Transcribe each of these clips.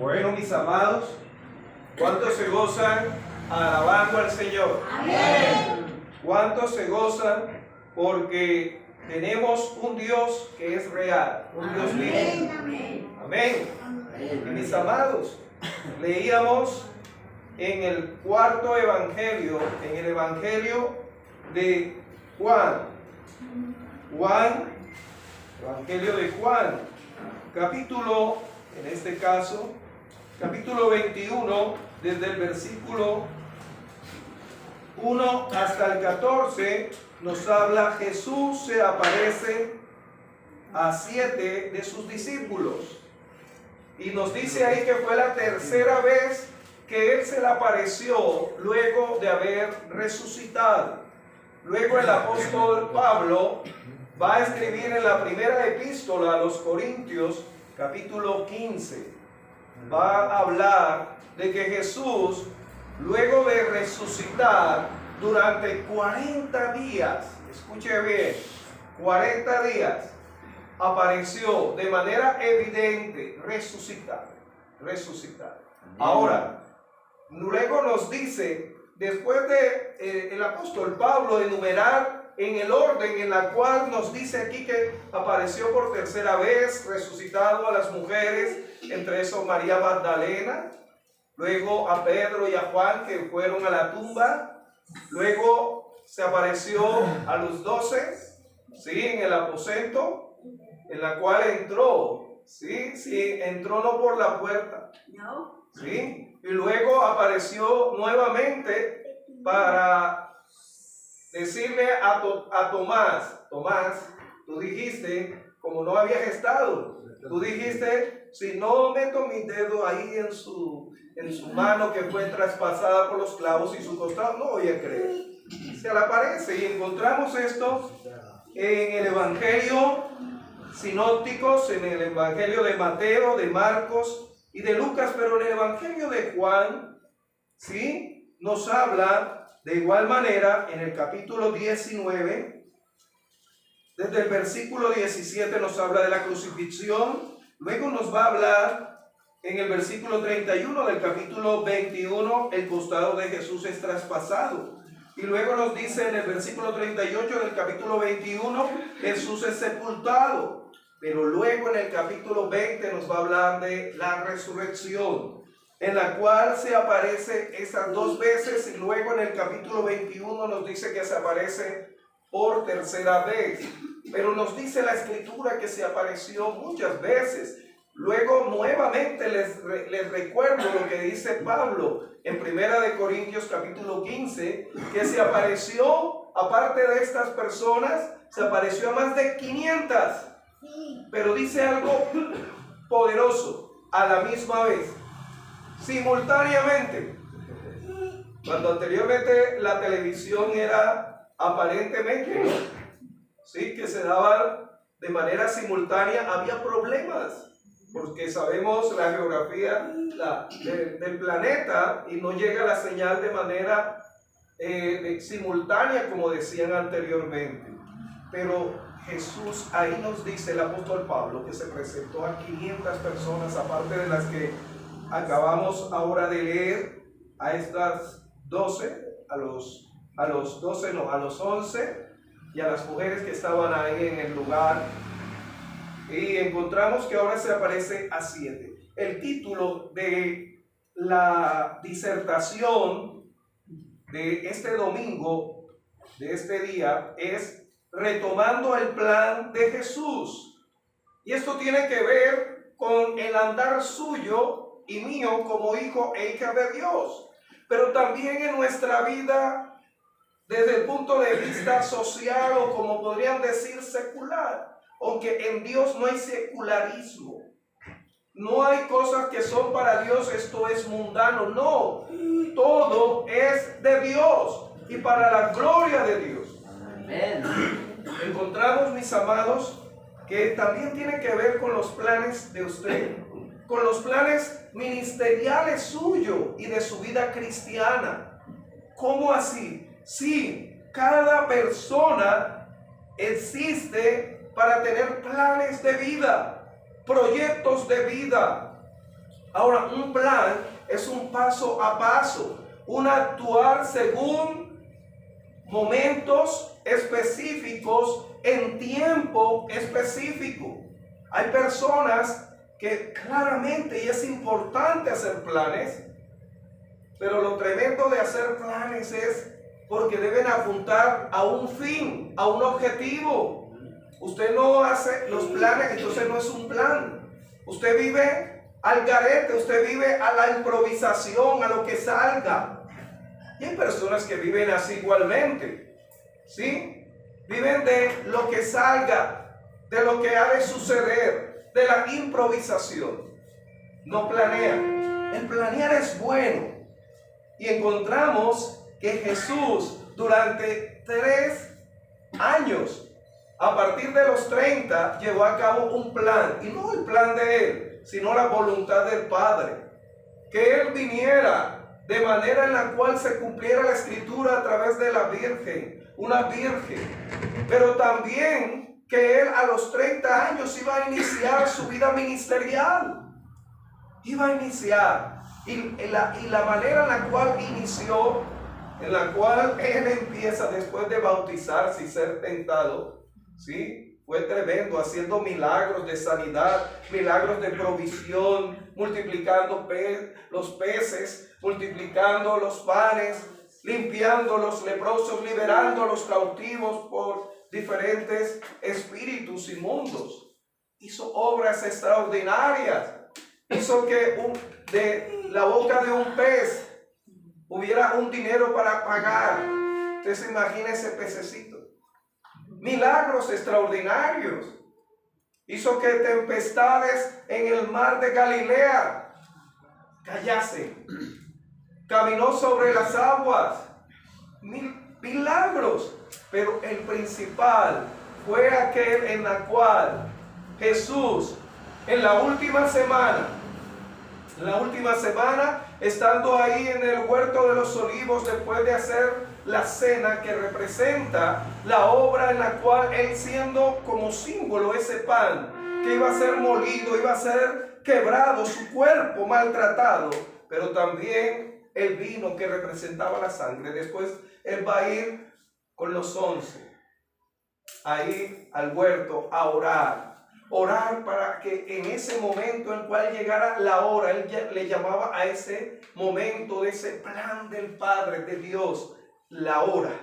Bueno, mis amados, ¿cuántos se gozan alabando al Señor? Amén. ¿Cuántos se gozan porque tenemos un Dios que es real, un Dios vivo? Amén. Y mis amados, leíamos en el cuarto evangelio, en el evangelio de Juan, evangelio de Juan, capítulo, en este caso, capítulo 21, desde el versículo 1 hasta el 14, nos habla: Jesús se aparece a 7 de sus discípulos. Y nos dice ahí que fue la tercera vez que Él se le apareció luego de haber resucitado. Luego el apóstol Pablo va a escribir en la primera epístola a los Corintios, capítulo 15, va a hablar de que Jesús, luego de resucitar durante 40 días, escuche bien, 40 días, apareció de manera evidente, resucitar. Ahora, luego nos dice, después de el apóstol Pablo enumerar en el orden en la cual nos dice aquí que apareció por tercera vez, resucitado a las mujeres, entre esos María Magdalena, luego a Pedro y a Juan que fueron a la tumba, luego se apareció a los 12, ¿sí? En el aposento, en la cual entró, ¿sí? Entró no por la puerta, ¿sí? Y luego apareció nuevamente para decirle a Tomás: Tomás, tú dijiste, como no habías estado, tú dijiste, si no meto mi dedo ahí en su mano que fue traspasada por los clavos y su costado, no voy a creer. Se le aparece, y encontramos esto en el evangelio sinópticos, en el evangelio de Mateo, de Marcos y de Lucas, pero en el evangelio de Juan, ¿sí?, nos habla de igual manera en el capítulo 19, desde el versículo 17 nos habla de la crucifixión, luego nos va a hablar en el versículo 31 del capítulo 21, el costado de Jesús es traspasado. Y luego nos dice en el versículo 38 del capítulo 21, Jesús es sepultado. Pero luego en el capítulo 20 nos va a hablar de la resurrección, en la cual se aparece esas 2 veces, y luego en el capítulo 21 nos dice que se aparece por tercera vez. Pero nos dice la escritura que se apareció muchas veces. Luego nuevamente les recuerdo lo que dice Pablo en Primera de Corintios capítulo 15, que se apareció, aparte de estas personas, se apareció a más de 500. Pero dice algo poderoso, a la misma vez, simultáneamente. Cuando anteriormente la televisión era aparentemente, sí, que se daba de manera simultánea, había problemas, porque sabemos la geografía del planeta y no llega la señal de manera simultánea como decían anteriormente. Pero Jesús, ahí nos dice el apóstol Pablo que se presentó a 500 personas, aparte de las que acabamos ahora de leer, a estas 12, a los 11, y a las mujeres que estaban ahí en el lugar. Y encontramos que ahora se aparece a 7. El título de la disertación de este domingo, de este día, es Retomando el plan de Jesús. Y esto tiene que ver con el andar suyo y mío como hijo e hija de Dios, pero también en nuestra vida desde el punto de vista social, o como podrían decir secular, aunque en Dios no hay secularismo. No hay cosas que son para Dios, esto es mundano, no, todo es de Dios y para la gloria de Dios. Encontramos, mis amados, que también tiene que ver con los planes de usted, con los planes ministeriales suyos y de su vida cristiana. ¿Cómo así? Sí, cada persona existe para tener planes de vida, proyectos de vida. Ahora, un plan es un paso a paso, un actuar según momentos específicos en tiempo específico. Hay personas que claramente, y es importante hacer planes, pero lo tremendo de hacer planes es porque deben apuntar a un fin, a un objetivo. Usted no hace los planes, entonces no es un plan. Usted vive al garete, usted vive a la improvisación, a lo que salga. Y hay personas que viven así igualmente, ¿sí? Viven de lo que salga, de lo que ha de suceder, de la improvisación. No planean. El planear es bueno. Y encontramos que Jesús durante 3 años, a partir de los 30, llevó a cabo un plan. Y no el plan de él, sino la voluntad del Padre. Que él viniera de manera en la cual se cumpliera la escritura a través de la Virgen, una virgen. Pero también que él a los 30 años iba a iniciar su vida ministerial. Iba a iniciar. Y la manera en la cual inició, en la cual él empieza después de bautizarse y ser tentado, ¿sí? Fue tremendo, haciendo milagros de sanidad, milagros de provisión, multiplicando los peces, multiplicando los panes, limpiando los leprosos, liberando a los cautivos por diferentes espíritus inmundos. Hizo obras extraordinarias. Hizo que de la boca de un pez hubiera un dinero para pagar. Usted se imagina ese pececito. Milagros extraordinarios. Hizo que tempestades en el mar de Galilea callasen. Caminó sobre las aguas. Milagros. Pero el principal fue aquel en la cual Jesús, en la última semana, estando ahí en el huerto de los olivos, después de hacer la cena que representa la obra en la cual él, siendo como símbolo ese pan que iba a ser molido, iba a ser quebrado, su cuerpo maltratado, pero también el vino que representaba la sangre. Después él va a ir con los 11 ahí al huerto a orar para que en ese momento en el cual llegara la hora, él le llamaba a ese momento de ese plan del Padre, de Dios, la hora,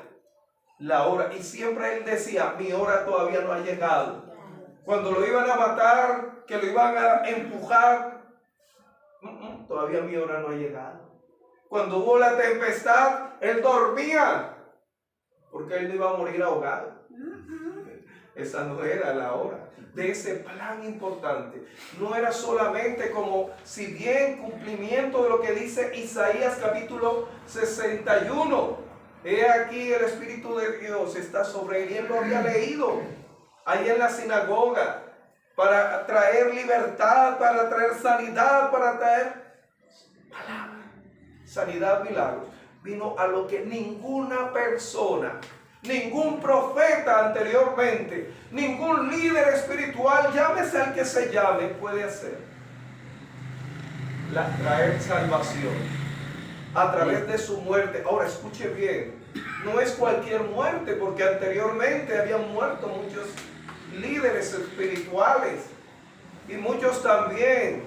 y siempre él decía, mi hora todavía no ha llegado. Cuando lo iban a matar, que lo iban a empujar, todavía mi hora no ha llegado. Cuando hubo la tempestad, él dormía, porque él no iba a morir ahogado. Esa no era la hora de ese plan importante. No era solamente como, si bien cumplimiento de lo que dice Isaías capítulo 61. He aquí el Espíritu de Dios está sobre él. Y él lo había leído ahí en la sinagoga para traer libertad, para traer sanidad, para traer palabra, sanidad, milagros. Vino a lo que ninguna persona, ningún profeta anteriormente, ningún líder espiritual, llámese al que se llame, puede hacer. Traer salvación a través de su muerte. Ahora escuche bien, no es cualquier muerte, porque anteriormente habían muerto muchos líderes espirituales y muchos también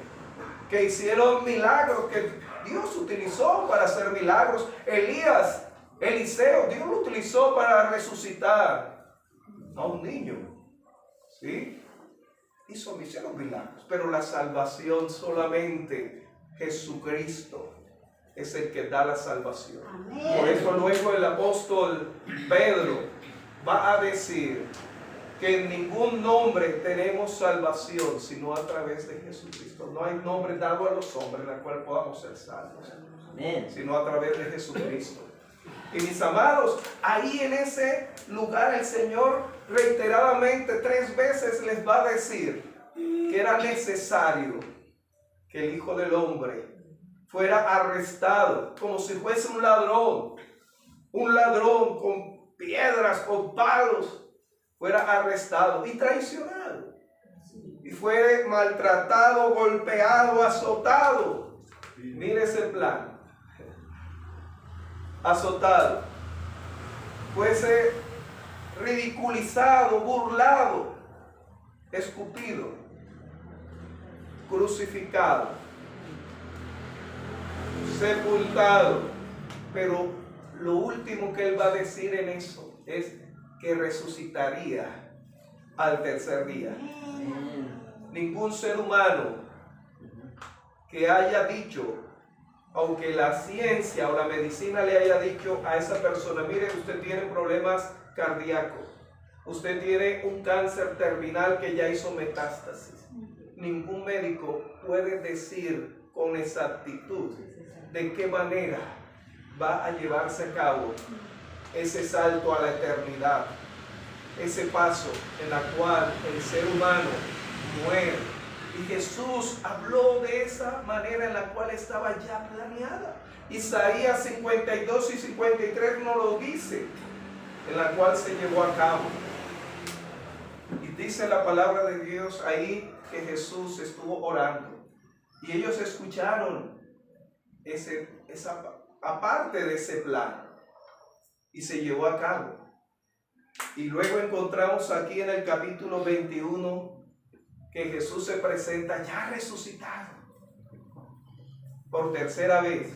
que hicieron milagros que Dios utilizó para hacer milagros. Elías, Eliseo, Dios lo utilizó para resucitar a un niño, ¿sí? Hicieron milagros, pero la salvación solamente Jesucristo es el que da la salvación. Amén. Por eso luego el apóstol Pedro va a decir que en ningún nombre tenemos salvación sino a través de Jesucristo. No hay nombre dado a los hombres en el cual podamos ser salvos, amén, sino a través de Jesucristo. Y mis amados, ahí en ese lugar el Señor reiteradamente 3 veces les va a decir que era necesario que el Hijo del Hombre fuera arrestado como si fuese un ladrón con piedras, con palos, fuera arrestado y traicionado. y fue maltratado, golpeado, azotado. Mire ese plan. Azotado. Fuese ridiculizado, burlado, escupido, crucificado, sepultado. Pero lo último que él va a decir en eso es que resucitaría al tercer día. Ningún ser humano que haya dicho, aunque la ciencia o la medicina le haya dicho a esa persona, mire, usted tiene problemas cardíacos, usted tiene un cáncer terminal que ya hizo metástasis. Ningún médico puede decir con exactitud de qué manera va a llevarse a cabo ese salto a la eternidad, ese paso en la cual el ser humano muere. Y Jesús habló de esa manera en la cual estaba ya planeada. Isaías 52 y 53 nos lo dice, en la cual se llevó a cabo. Y dice la palabra de Dios ahí que Jesús estuvo orando. Y ellos escucharon esa aparte de ese plan. Y se llevó a cabo. Y luego encontramos aquí en el capítulo 21 que Jesús se presenta ya resucitado por tercera vez.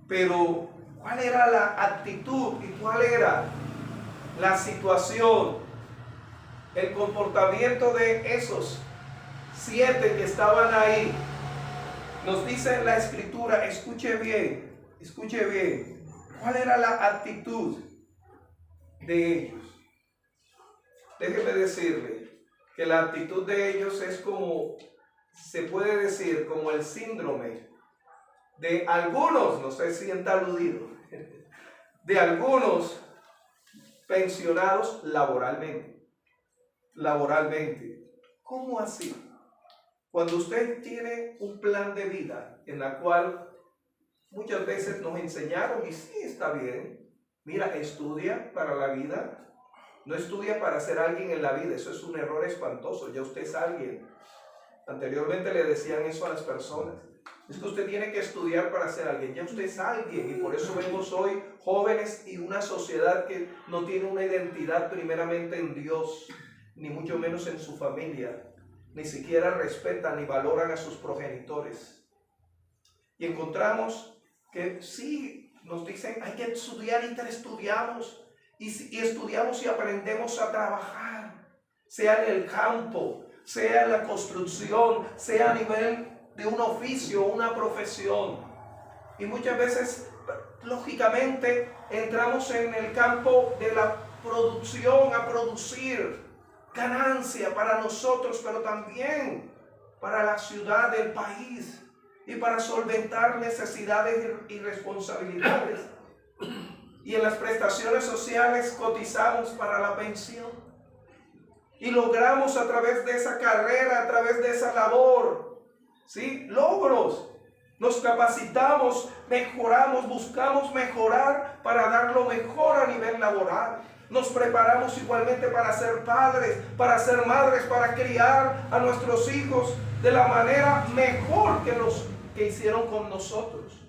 Pero ¿cuál era la actitud y cuál era la situación, el comportamiento de esos 7 que estaban ahí? Nos dice la escritura, escuche bien, ¿cuál era la actitud de ellos? Déjeme decirle que la actitud de ellos es como, se puede decir, como el síndrome de algunos, no sé si está aludido, de algunos pensionados laboralmente. ¿Cómo así? Cuando usted tiene un plan de vida en la cual muchas veces nos enseñaron, y sí está bien, mira, estudia para la vida. No estudia para ser alguien en la vida, eso es un error espantoso, ya usted es alguien. Anteriormente le decían eso a las personas. Es que usted tiene que estudiar para ser alguien, ya usted es alguien. Y por eso vemos hoy jóvenes y una sociedad que no tiene una identidad primeramente en Dios, ni mucho menos en su familia. Ni siquiera respetan ni valoran a sus progenitores. Y encontramos que sí, nos dicen, hay que estudiar y estudiamos. Y estudiamos y aprendemos a trabajar, sea en el campo, sea en la construcción, sea a nivel de un oficio, una profesión. Y muchas veces, lógicamente, entramos en el campo de la producción, a producir ganancia para nosotros, pero también para la ciudad del país y para solventar necesidades y responsabilidades. Y en las prestaciones sociales cotizamos para la pensión. Y logramos a través de esa carrera, a través de esa labor, ¿sí? Logros. Nos capacitamos, mejoramos, buscamos mejorar para dar lo mejor a nivel laboral. Nos preparamos igualmente para ser padres, para ser madres, para criar a nuestros hijos de la manera mejor que los que hicieron con nosotros.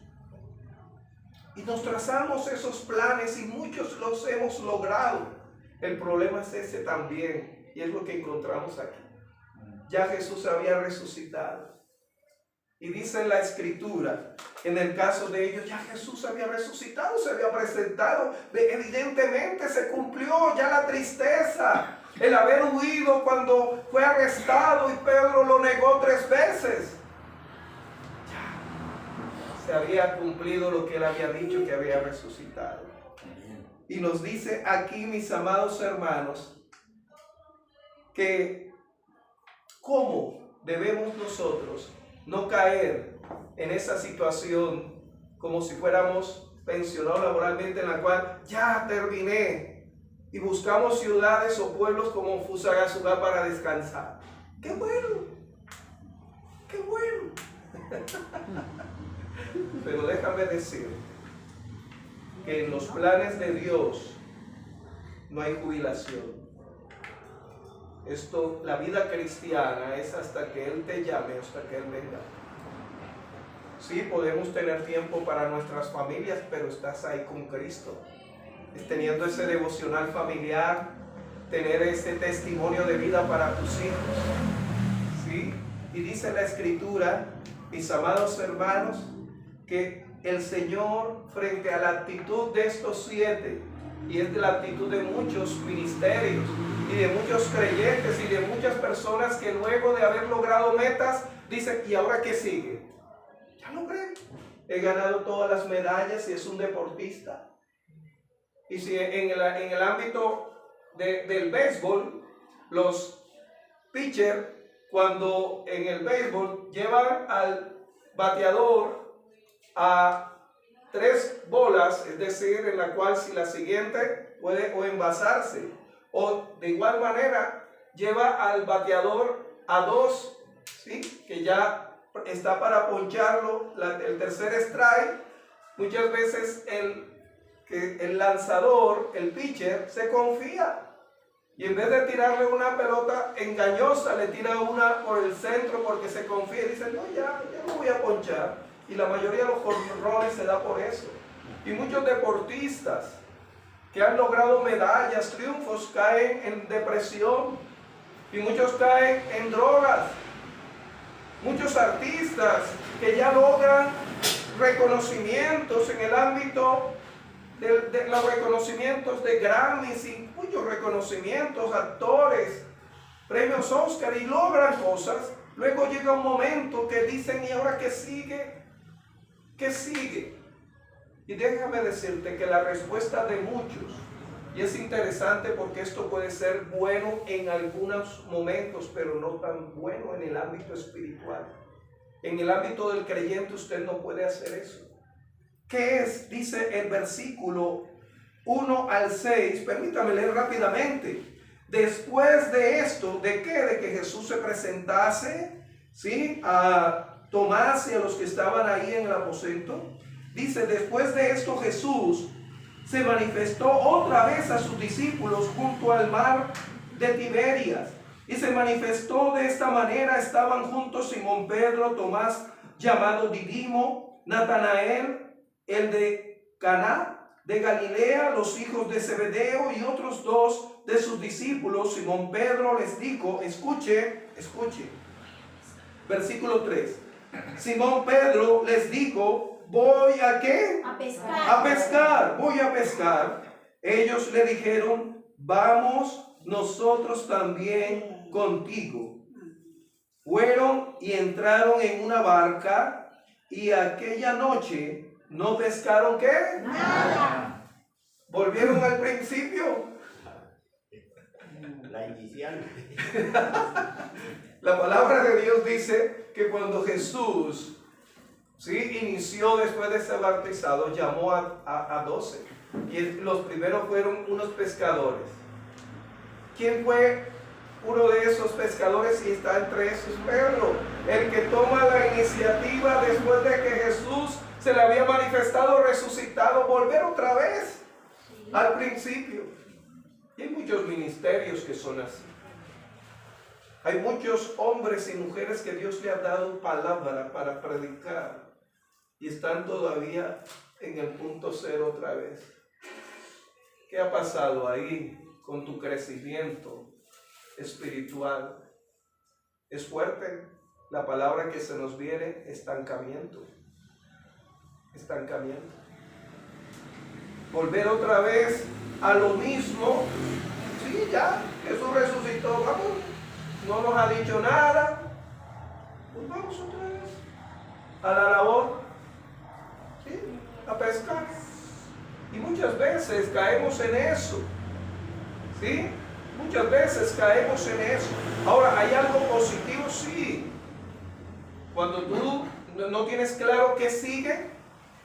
Y nos trazamos esos planes y muchos los hemos logrado. El problema es ese también, y es lo que encontramos aquí. Ya Jesús había resucitado. Y dice en la escritura, en el caso de ellos, ya Jesús había resucitado, se había presentado. Evidentemente se cumplió ya la tristeza, el haber huido cuando fue arrestado y Pedro lo negó 3 veces. Se había cumplido lo que él había dicho, que había resucitado. Y nos dice aquí, mis amados hermanos, que cómo debemos nosotros no caer en esa situación como si fuéramos pensionados laboralmente, en la cual ya terminé y buscamos ciudades o pueblos como Fusagasugá para descansar. ¡Qué bueno! ¡Qué bueno! Pero déjame decir que en los planes de Dios no hay jubilación. Esto, la vida cristiana es hasta que Él te llame, hasta que Él venga. Sí, podemos tener tiempo para nuestras familias, pero estás ahí con Cristo. Es teniendo ese devocional familiar, tener ese testimonio de vida para tus hijos. ¿Sí? Y dice la Escritura, mis amados hermanos, que el Señor, frente a la actitud de estos 7, y es de la actitud de muchos ministerios y de muchos creyentes y de muchas personas que luego de haber logrado metas, dicen, ¿y ahora qué sigue? Ya logré, he ganado todas las medallas y es un deportista. Y si en el ámbito del béisbol, los pitchers, cuando en el béisbol llevan al bateador a 3 bolas, es decir, en la cual si la siguiente puede o envasarse, o de igual manera lleva al bateador a 2, ¿sí? Que ya está para poncharlo, el tercer strike. Muchas veces el lanzador, el pitcher, se confía y en vez de tirarle una pelota engañosa, le tira una por el centro porque se confía y dice, no, ya no voy a ponchar. Y la mayoría de los jonrones se da por eso. Y muchos deportistas que han logrado medallas, triunfos, caen en depresión. Y muchos caen en drogas. Muchos artistas que ya logran reconocimientos en el ámbito de los reconocimientos de Grammys y muchos reconocimientos, actores, premios Oscar, y logran cosas. Luego llega un momento que dicen, ¿y ahora qué sigue? ¿Qué sigue? Y déjame decirte que la respuesta de muchos, y es interesante porque esto puede ser bueno en algunos momentos, pero no tan bueno en el ámbito espiritual. En el ámbito del creyente usted no puede hacer eso. ¿Qué es? Dice el versículo 1 al 6, permítame leer rápidamente. Después de esto, ¿de qué? De que Jesús se presentase, ¿sí?, a Tomás y a los que estaban ahí en el aposento. Dice, después de esto Jesús se manifestó otra vez a sus discípulos junto al mar de Tiberias. Y se manifestó de esta manera, estaban juntos Simón Pedro, Tomás llamado Didimo, Natanael, el de Caná de Galilea, los hijos de Zebedeo y otros 2 de sus discípulos. Simón Pedro les dijo, escuche, versículo 3. Simón Pedro les dijo, ¿voy a qué? A pescar. A pescar, voy a pescar. Ellos le dijeron, vamos nosotros también contigo. Fueron y entraron en una barca y aquella noche no pescaron ¿qué? Nada. Volvieron al principio. La inicial. La palabra de Dios dice que cuando Jesús, ¿sí?, inició después de ser bautizado, llamó a 12. Y los primeros fueron unos pescadores. ¿Quién fue uno de esos pescadores? Y está entre esos Pedro, el que toma la iniciativa después de que Jesús se le había manifestado resucitado, volver otra vez al principio. Y hay muchos ministerios que son así. Hay muchos hombres y mujeres que Dios le ha dado palabra para predicar y están todavía en el punto cero otra vez. ¿Qué ha pasado ahí con tu crecimiento espiritual? Es fuerte la palabra que se nos viene, estancamiento. Estancamiento. Volver otra vez a lo mismo. Sí, ya, Jesús resucitó, vamos. No nos ha dicho nada, pues vamos otra vez a la labor, ¿sí?, a pescar. Y muchas veces caemos en eso, ¿sí? Muchas veces caemos en eso. Ahora, ¿hay algo positivo? Sí. Cuando tú no tienes claro qué sigue,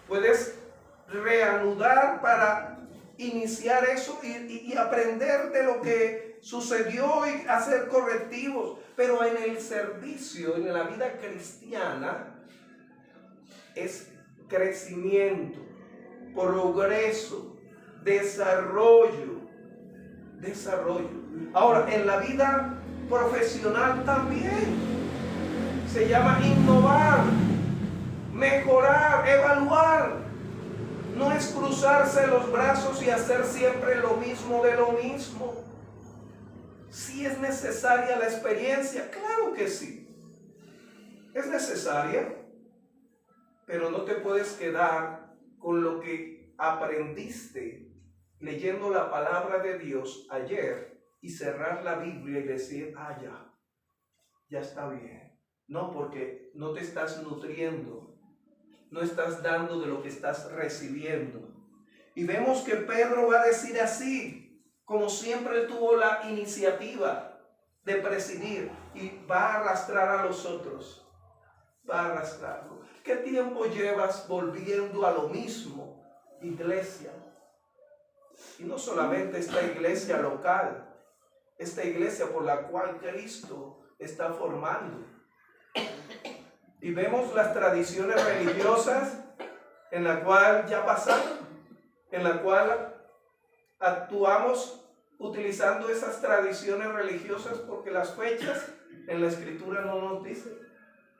puedes reanudar para iniciar eso y aprender de lo que sucedió y hacer correctivos. Pero en el servicio, en la vida cristiana, es crecimiento, progreso, desarrollo. Ahora, en la vida profesional también. Se llama innovar, mejorar, evaluar. No es cruzarse los brazos y hacer siempre lo mismo de lo mismo. ¿Sí es necesaria la experiencia? Claro que sí. Es necesaria, pero no te puedes quedar con lo que aprendiste leyendo la palabra de Dios ayer y cerrar la Biblia y decir, ya está bien. No, porque no te estás nutriendo, no estás dando de lo que estás recibiendo. Y vemos que Pedro va a decir así, como siempre él tuvo la iniciativa de presidir y va a arrastrar a los otros. Va a arrastrarlo. ¿Qué tiempo llevas volviendo a lo mismo, iglesia? Y no solamente esta iglesia local, esta iglesia por la cual Cristo está formando. Y vemos las tradiciones religiosas en la cual ya pasaron, en la cual actuamos utilizando esas tradiciones religiosas porque las fechas en la Escritura no nos dicen.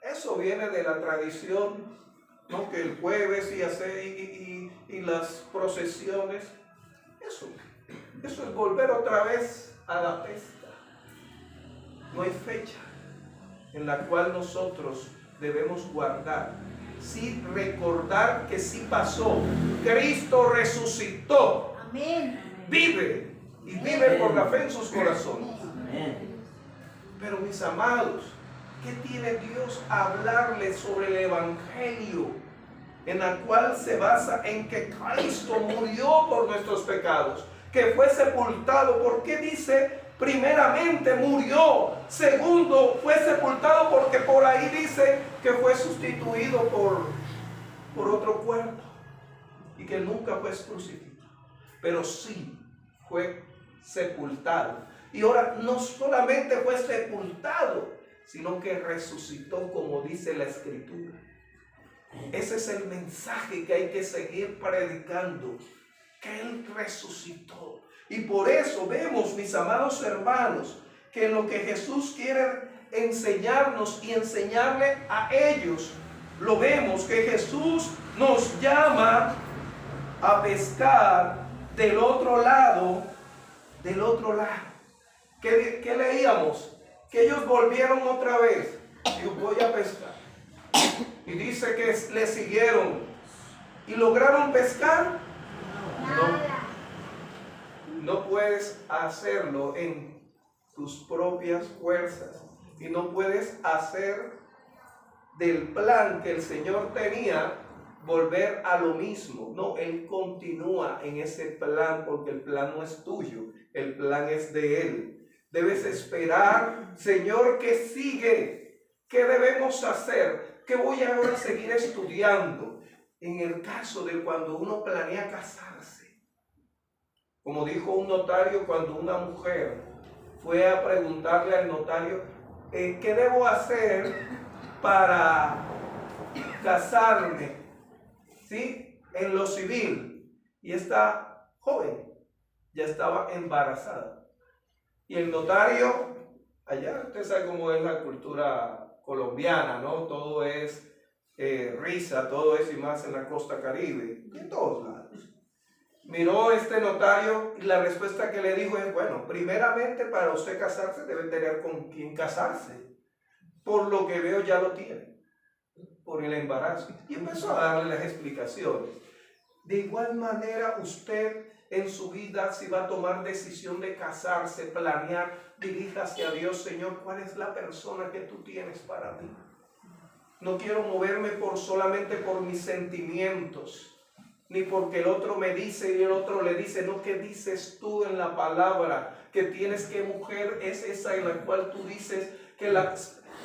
Eso viene de la tradición, ¿no? Que el jueves y las procesiones, eso es volver otra vez a la pesta. No hay fecha en la cual nosotros debemos guardar. Sí, recordar que sí pasó. Cristo resucitó. Amén. Vive y vive por la fe en sus corazones. Amén. Pero mis amados, ¿qué tiene Dios a hablarles sobre el Evangelio? En la cual se basa en que Cristo murió por nuestros pecados, que fue sepultado. ¿Por qué dice? Primeramente murió. Segundo, fue sepultado porque por ahí dice que fue sustituido por otro cuerpo y que nunca fue crucificado. Pero sí fue sepultado. Y ahora no solamente fue sepultado, sino que resucitó, como dice la Escritura. Ese es el mensaje que hay que seguir predicando, que Él resucitó. Y por eso vemos, mis amados hermanos, que lo que Jesús quiere enseñarnos y enseñarle a ellos, lo vemos que Jesús nos llama a pescar del otro lado, ¿Qué leíamos? Que ellos volvieron otra vez. Digo, voy a pescar. Y dice que le siguieron. ¿Y lograron pescar? No puedes hacerlo en tus propias fuerzas. Y no puedes hacer del plan que el Señor tenía volver a lo mismo. No, Él continúa en ese plan porque el plan no es tuyo. El plan es de Él. Debes esperar, Señor, ¿qué sigue? ¿Qué debemos hacer? ¿Qué voy ahora a seguir estudiando? En el caso de cuando uno planea casarse. Como dijo un notario cuando una mujer fue a preguntarle al notario, ¿qué debo hacer para casarme? ¿Sí? En lo civil. Y esta joven ya estaba embarazada. Y el notario, allá usted sabe cómo es la cultura colombiana, ¿no? Todo es risa, todo es y más en la costa caribe, y en todos lados. Miró este notario y la respuesta que le dijo es, bueno, primeramente para usted casarse debe tener con quién casarse. Por lo que veo ya lo tiene, por el embarazo. Y empezó a darle las explicaciones. De igual manera usted en su vida, si va a tomar decisión de casarse, planear, diríjase a Dios, Señor, ¿cuál es la persona que tú tienes para mí? No quiero moverme solamente por mis sentimientos, ni porque el otro me dice y el otro le dice, no, ¿qué dices tú en la palabra? Que tienes, ¿qué mujer es esa en la cual tú dices que la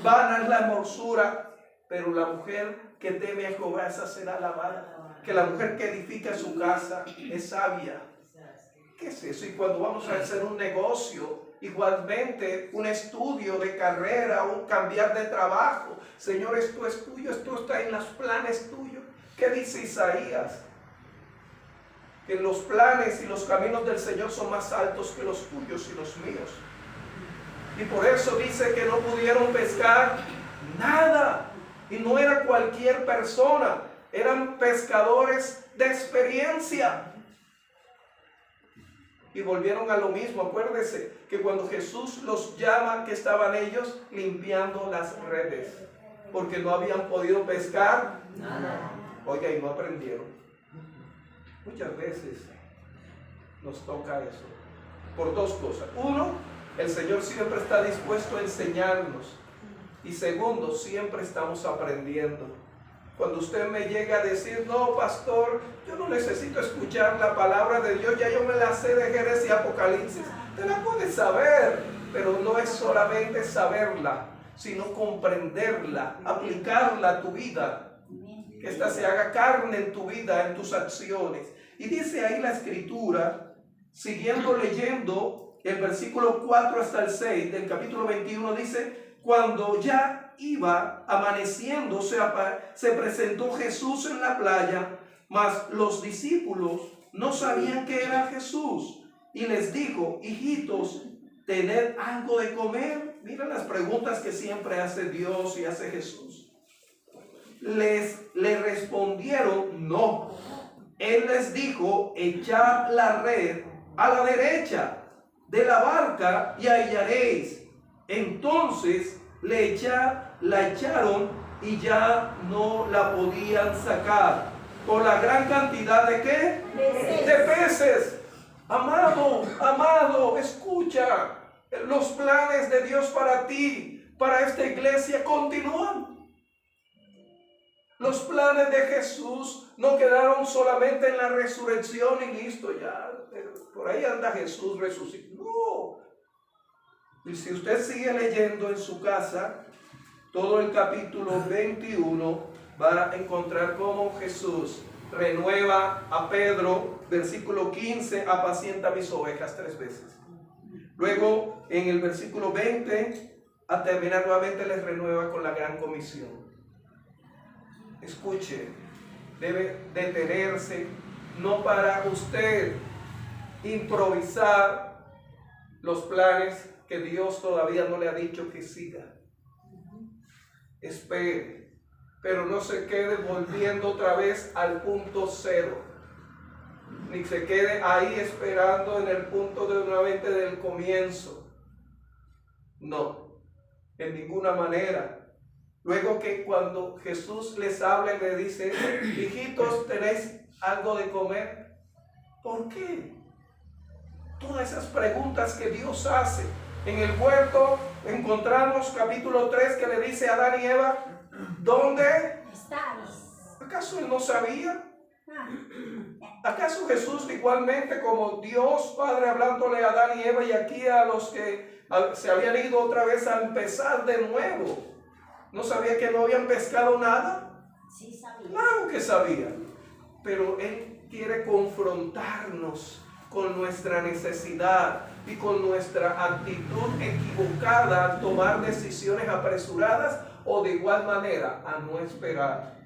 vana es la hermosura, pero la mujer que teme a Jehová, esa será alabada? Que la mujer que edifica su casa es sabia. ¿Qué es eso? Y cuando vamos a hacer un negocio, igualmente un estudio de carrera, un cambiar de trabajo, Señor, esto es tuyo, esto está en los planes tuyos. ¿Qué dice Isaías? Que los planes y los caminos del Señor son más altos que los tuyos y los míos. Y por eso dice que no pudieron pescar nada. Y no era cualquier persona, eran pescadores de experiencia. Y volvieron a lo mismo. Acuérdese que cuando Jesús los llama, que estaban ellos limpiando las redes, porque no habían podido pescar nada. Oiga, y no aprendieron. Muchas veces nos toca eso, por dos cosas. Uno, el Señor siempre está dispuesto a enseñarnos. Y segundo, siempre estamos aprendiendo. Cuando usted me llega a decir, no, pastor, yo no necesito escuchar la palabra de Dios, ya yo me la sé de Génesis y Apocalipsis. Te la puedes saber, pero no es solamente saberla, sino comprenderla, aplicarla a tu vida. Que ésta se haga carne en tu vida, en tus acciones. Y dice ahí la Escritura, siguiendo leyendo el versículo 4 hasta el 6 del capítulo 21, dice: cuando ya iba amaneciendo, se presentó Jesús en la playa, mas los discípulos no sabían que era Jesús. Y les dijo: hijitos, ¿tened algo de comer? Miren las preguntas que siempre hace Dios y hace Jesús. Le respondieron: no. Él les dijo: echad la red a la derecha de la barca y hallaréis. Entonces la echaron y ya no la podían sacar por la gran cantidad de ¿qué? De peces. Amado, escucha. Los planes de Dios para ti, para esta iglesia, continúan. Los planes de Jesús no quedaron solamente en la resurrección y listo, ya. Por ahí anda Jesús resucitado. No. Y si usted sigue leyendo en su casa, todo el capítulo 21, va a encontrar cómo Jesús renueva a Pedro, versículo 15, apacienta mis ovejas 3 veces. Luego, en el versículo 20, a terminar nuevamente, les renueva con la gran comisión. Escuche, debe detenerse, no para usted improvisar los planes que Dios todavía no le ha dicho que siga. Espere, pero no se quede volviendo otra vez al punto cero, ni se quede ahí esperando en el punto de nuevamente del comienzo. No, en ninguna manera. Luego que cuando Jesús les habla y le dice: hijitos, ¿tenéis algo de comer? ¿Por qué? Todas esas preguntas que Dios hace. En el huerto encontramos capítulo 3 que le dice a Adán y Eva: ¿dónde estáis? ¿Acaso él no sabía? ¿Acaso Jesús, igualmente como Dios Padre hablándole a Adán y Eva y aquí a los que se habían ido otra vez a empezar de nuevo, no sabía que no habían pescado nada? Sí, sabía. Claro que sabía, pero Él quiere confrontarnos con nuestra necesidad y con nuestra actitud equivocada al tomar decisiones apresuradas, o de igual manera a no esperar.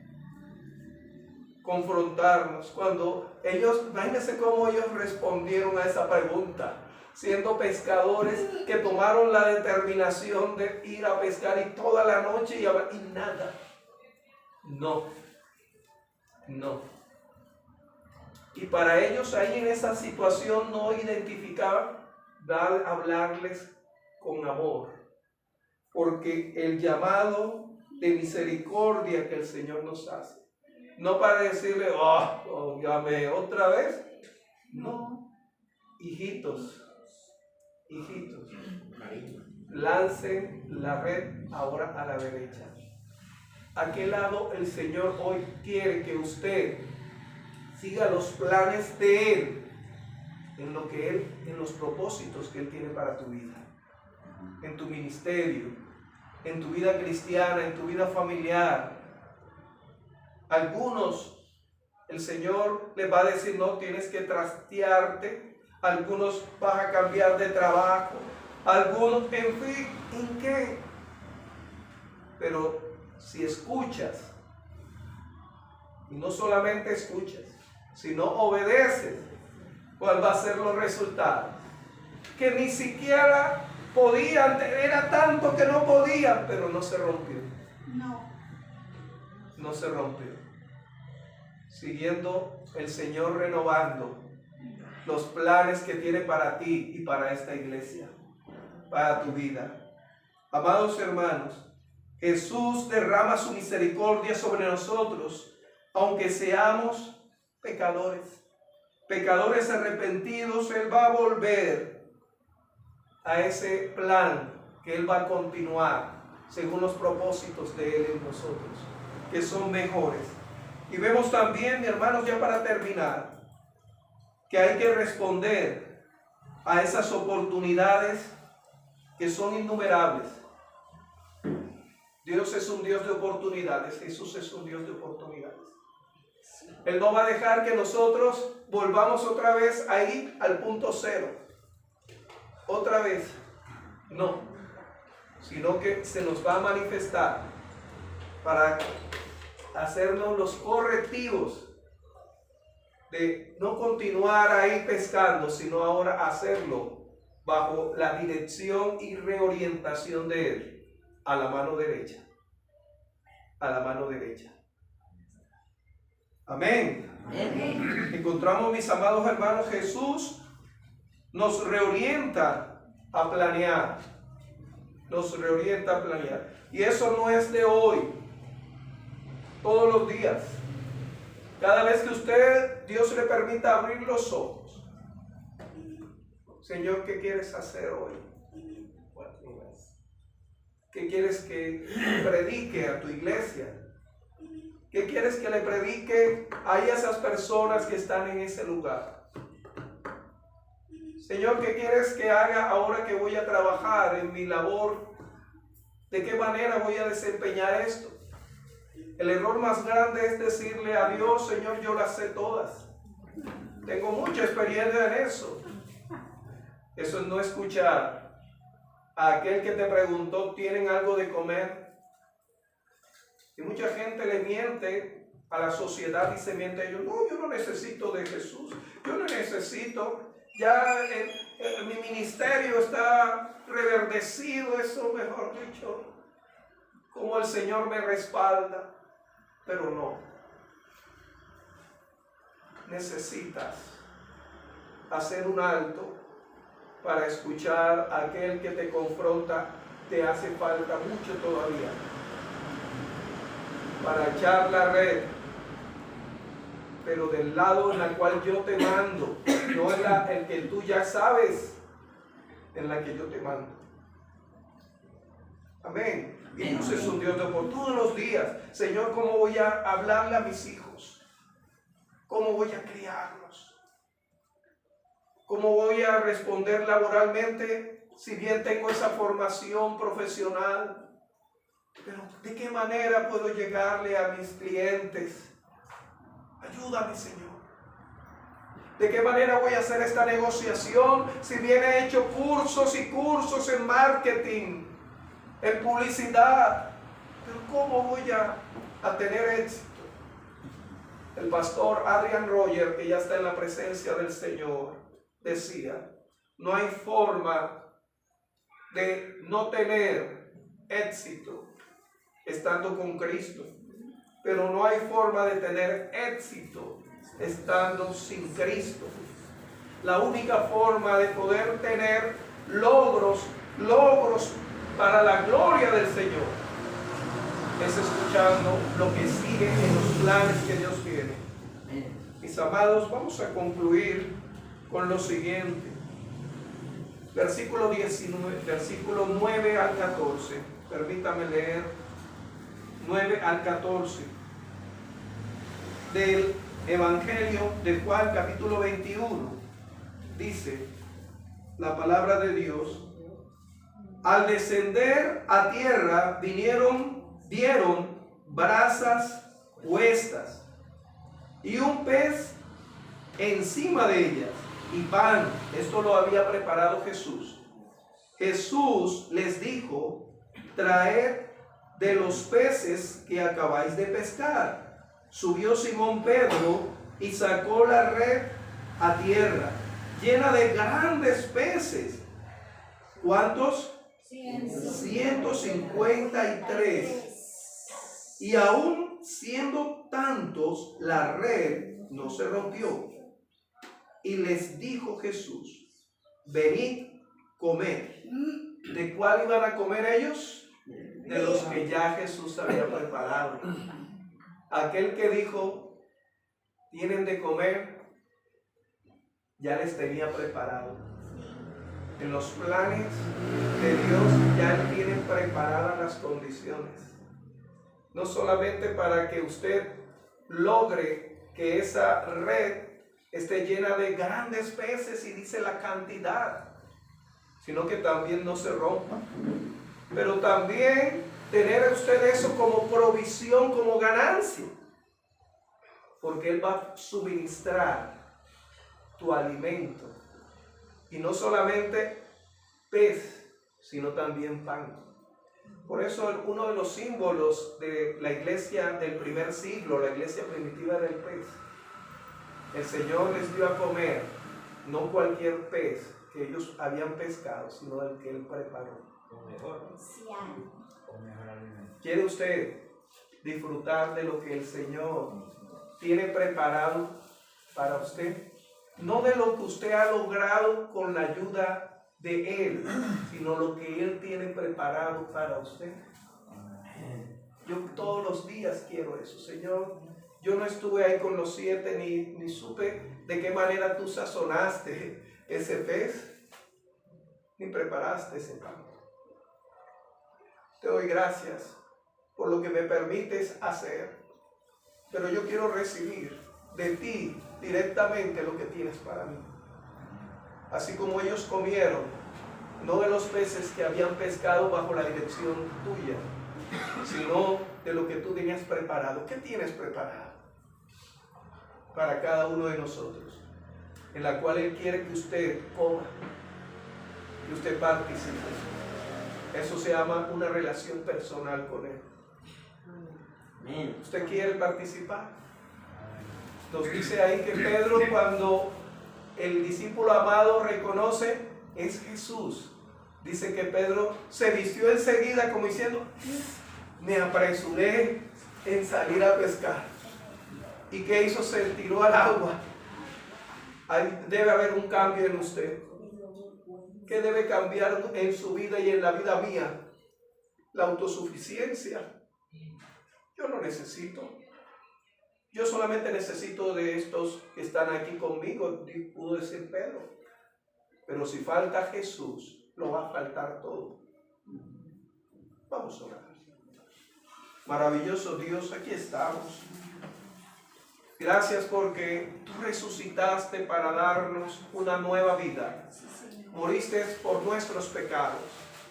Confrontarnos. Cuando ellos, imagínense cómo ellos respondieron a esa pregunta, siendo pescadores que tomaron la determinación de ir a pescar y toda la noche y nada. No. Y para ellos ahí en esa situación no identificaban hablarles con amor, porque el llamado de misericordia que el Señor nos hace, no para decirle: llamé otra vez. No, hijitos, lancen la red ahora a la derecha. ¿A qué lado el Señor hoy quiere que usted siga los planes de Él, en los propósitos que Él tiene para tu vida, en tu ministerio, en tu vida cristiana, en tu vida familiar? Algunos, el Señor les va a decir: no, tienes que trastearte. Algunos vas a cambiar de trabajo. Algunos, en fin, ¿en qué? Pero si escuchas, y no solamente escuchas, sino obedeces, ¿cuál va a ser los resultados? Que ni siquiera podían, era tanto que no podían, pero no se rompió. No se rompió. Siguiendo el Señor renovando los planes que tiene para ti y para esta iglesia, para tu vida. Amados hermanos, Jesús derrama su misericordia sobre nosotros, aunque seamos pecadores. Pecadores arrepentidos, Él va a volver a ese plan que Él va a continuar según los propósitos de Él en nosotros, que son mejores. Y vemos también, mis hermanos, ya para terminar, que hay que responder a esas oportunidades que son innumerables. Dios es un Dios de oportunidades, Jesús es un Dios de oportunidades. Él no va a dejar que nosotros volvamos otra vez a ir al punto cero. Otra vez, no, sino que se nos va a manifestar para hacernos los correctivos de no continuar ahí pescando, sino ahora hacerlo bajo la dirección y reorientación de Él, a la mano derecha, a la mano derecha. Amén. Amén. Encontramos, mis amados hermanos, Jesús nos reorienta a planear, nos reorienta a planear, y eso no es de hoy, todos los días. Cada vez que usted, Dios le permita abrir los ojos. Señor, ¿qué quieres hacer hoy? ¿Qué quieres que predique a tu iglesia? ¿Qué quieres que le predique a esas personas que están en ese lugar? Señor, ¿qué quieres que haga ahora que voy a trabajar en mi labor? ¿De qué manera voy a desempeñar esto? El error más grande es decirle a Dios, Señor, yo las sé todas. Tengo mucha experiencia en eso. Eso es no escuchar a aquel que te preguntó, ¿tienen algo de comer? Y mucha gente le miente a la sociedad y se miente a ellos. No, yo no necesito de Jesús. Yo no necesito. Ya mi ministerio está reverdecido. Eso, mejor dicho, como el Señor me respalda. Pero no. Necesitas hacer un alto para escuchar a aquel que te confronta. Te hace falta mucho todavía para echar la red, pero del lado en el cual yo te mando, no en el que tú ya sabes, en la que yo te mando. Amén. Y Dios es un Dios de por todos los días. Señor, ¿cómo voy a hablarle a mis hijos? ¿Cómo voy a criarlos? ¿Cómo voy a responder laboralmente si bien tengo esa formación profesional? Pero ¿de qué manera puedo llegarle a mis clientes? Ayúdame, Señor. ¿De qué manera voy a hacer esta negociación si bien he hecho cursos y cursos en marketing, en publicidad? Pero ¿cómo voy a tener éxito? El pastor Adrian Roger, que ya está en la presencia del Señor, decía, no hay forma de no tener éxito estando con Cristo, pero no hay forma de tener éxito estando sin Cristo. La única forma de poder tener logros para la gloria del Señor es escuchando lo que sigue en los planes que Dios tiene. Mis amados, vamos a concluir con lo siguiente. Versículo 19, versículo 9 al 14. Permítame leer 9 al 14 del Evangelio de Juan, capítulo 21. Dice la palabra de Dios: al descender a tierra vieron brasas puestas y un pez encima de ellas y pan. Esto lo había preparado Jesús. Jesús les dijo: traed de los peces que acabáis de pescar. Subió Simón Pedro y sacó la red a tierra, llena de grandes peces, ¿Cuántos? 153. Y aún siendo tantos, la red no se rompió. Y les dijo Jesús: venid, comed. ¿De cuál iban a comer ellos? De los que ya Jesús había preparado. Aquel que dijo: tienen de comer, ya les tenía preparado. En los planes de Dios ya Él tiene preparadas las condiciones. No solamente para que usted logre que esa red esté llena de grandes peces y dice la cantidad, sino que también no se rompa. Pero también tener usted eso como provisión, como ganancia. Porque Él va a suministrar tu alimento. Y no solamente pez, sino también pan. Por eso uno de los símbolos de la iglesia del primer siglo, la iglesia primitiva del pez, el Señor les dio a comer no cualquier pez que ellos habían pescado, sino el que Él preparó. ¿Quiere usted disfrutar de lo que el Señor tiene preparado para usted? No de lo que usted ha logrado con la ayuda de Él, sino lo que Él tiene preparado para usted. Yo todos los días quiero eso, Señor. Yo no estuve ahí con los 7 ni supe de qué manera tú sazonaste ese pez, ni preparaste ese pan. Te doy gracias por lo que me permites hacer, pero yo quiero recibir de ti directamente lo que tienes para mí. Así como ellos comieron, no de los peces que habían pescado bajo la dirección tuya, sino de lo que tú tenías preparado. ¿Qué tienes preparado para cada uno de nosotros? En la cual Él quiere que usted coma, que usted participe. Eso se llama una relación personal con Él. ¿Usted quiere participar? Nos dice ahí que Pedro, cuando el discípulo amado reconoce es Jesús, dice que Pedro se vistió enseguida como diciendo: me apresuré en salir a pescar. ¿Y qué hizo? Se tiró al agua. Ahí debe haber un cambio en usted. ¿Qué debe cambiar en su vida y en la vida mía? La autosuficiencia. Yo no necesito. Yo solamente necesito de estos que están aquí conmigo, pudo decir Pedro. Pero si falta Jesús, lo va a faltar todo. Vamos a orar. Maravilloso Dios, aquí estamos. Gracias porque tú resucitaste para darnos una nueva vida. Moriste por nuestros pecados.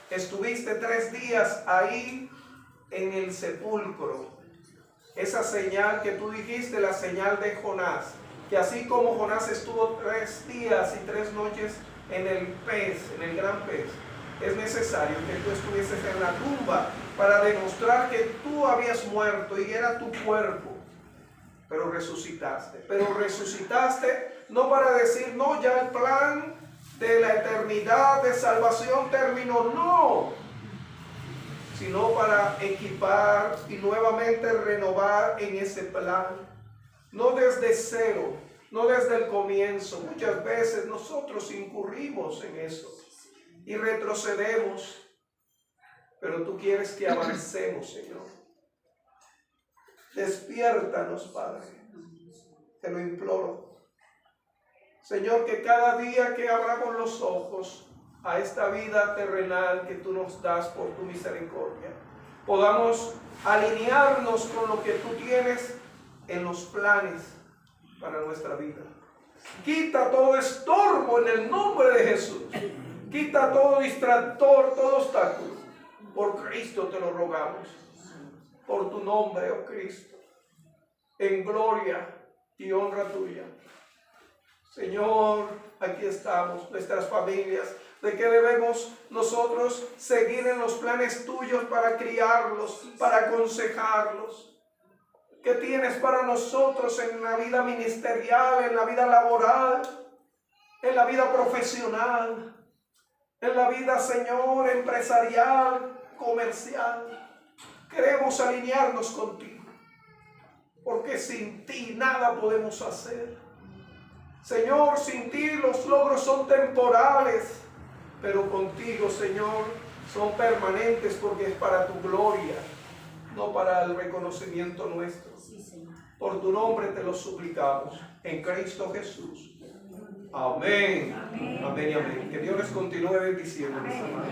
Estuviste 3 días ahí en el sepulcro. Esa señal que tú dijiste, la señal de Jonás, que así como Jonás estuvo 3 días y 3 noches en el pez, en el gran pez, es necesario que tú estuvieses en la tumba para demostrar que tú habías muerto y era tu cuerpo, pero resucitaste. Pero resucitaste no para decir: no, ya el plan de la eternidad de salvación terminó, no, sino para equipar y nuevamente renovar en ese plan, no desde cero, no desde el comienzo. Muchas veces nosotros incurrimos en eso y retrocedemos, pero tú quieres que avancemos, Señor. Despiértanos, Padre, te lo imploro. Señor, que cada día que abramos los ojos a esta vida terrenal que tú nos das por tu misericordia, podamos alinearnos con lo que tú tienes en los planes para nuestra vida. Quita todo estorbo en el nombre de Jesús. Quita todo distractor, todo obstáculo. Por Cristo te lo rogamos. Por tu nombre, oh Cristo. En gloria y honra tuya. Señor, aquí estamos, nuestras familias. ¿De qué debemos nosotros seguir en los planes tuyos para criarlos, para aconsejarlos? ¿Qué tienes para nosotros en la vida ministerial, en la vida laboral, en la vida profesional? en la vida, Señor, empresarial, comercial. Queremos alinearnos contigo, porque sin ti nada podemos hacer. Señor, sin ti los logros son temporales, pero contigo, Señor, son permanentes, porque es para tu gloria, no para el reconocimiento nuestro. Sí, Señor. Por tu nombre te lo suplicamos, en Cristo Jesús. Amén. Amén y amén. Que Dios les continúe bendiciendo, mis amados.